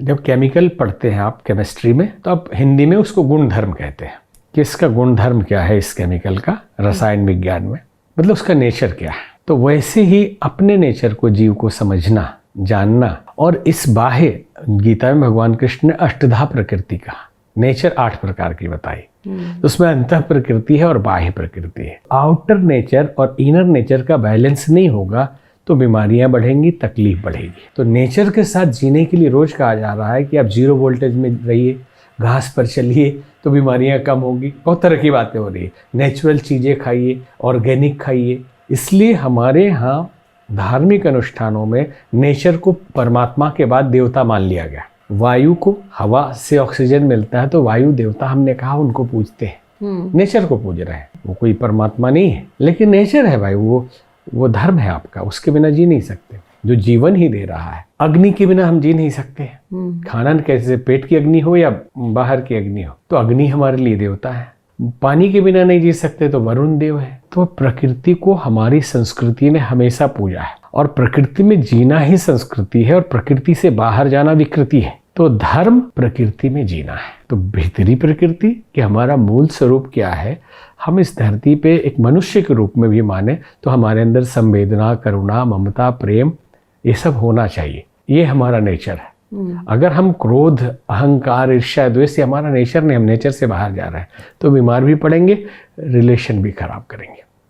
जब केमिकल पढ़ते हैं आप केमिस्ट्री में, तो आप हिंदी में उसको गुण धर्म कहते हैं कि इसका गुण धर्म क्या है, इस केमिकल का रसायन विज्ञान में, मतलब उसका नेचर क्या है। तो वैसे ही अपने नेचर को, जीव को समझना, जानना, और इस बाह्य, गीता में भगवान कृष्ण ने अष्टधा प्रकृति का नेचर 8 प्रकार की बताई। तो उसमें अंतः प्रकृति है और बाह्य प्रकृति है। आउटर नेचर और इनर नेचर का बैलेंस नहीं होगा तो बीमारियां बढ़ेंगी, तकलीफ बढ़ेगी। तो नेचर के साथ जीने के लिए रोज कहा जा रहा है कि आप 0 वोल्टेज में रहिए, घास पर चलिए तो बीमारियां कम होगी। बहुत तरह की बातें हो रही है। नेचुरल चीज़ें खाइए, ऑर्गेनिक खाइए। इसलिए हमारे यहाँ धार्मिक अनुष्ठानों में नेचर को परमात्मा के बाद देवता मान लिया गया। वायु को, हवा से ऑक्सीजन मिलता है तो वायु देवता हमने कहा, उनको पूजते हैं, नेचर को पूज रहे हैं। वो कोई परमात्मा नहीं है, लेकिन नेचर है भाई, वो धर्म है आपका, उसके बिना जी नहीं सकते, जो जीवन ही दे रहा है। अग्नि के बिना हम जी नहीं सकते। खाना कैसे, पेट की अग्नि हो या बाहर की अग्नि हो, तो अग्नि हमारे लिए देवता है। पानी के बिना नहीं जी सकते तो वरुण देव है। तो प्रकृति को हमारी संस्कृति ने हमेशा पूजा है, और प्रकृति में जीना ही संस्कृति है, और प्रकृति से बाहर जाना विकृति है। तो धर्म प्रकृति में जीना है। तो भीतरी प्रकृति कि हमारा मूल स्वरूप क्या है, हम इस धरती पे एक मनुष्य के रूप में भी माने तो हमारे अंदर संवेदना, करुणा, ममता, प्रेम, ये सब होना चाहिए। ये हमारा नेचर है। अगर हम क्रोध, अहंकार, ईर्ष्या, द्वेष, हमारा नेचर नहीं, हम नेचर से बाहर जा रहे हैं तो बीमार भी पड़ेंगे, रिलेशन भी खराब करेंगे।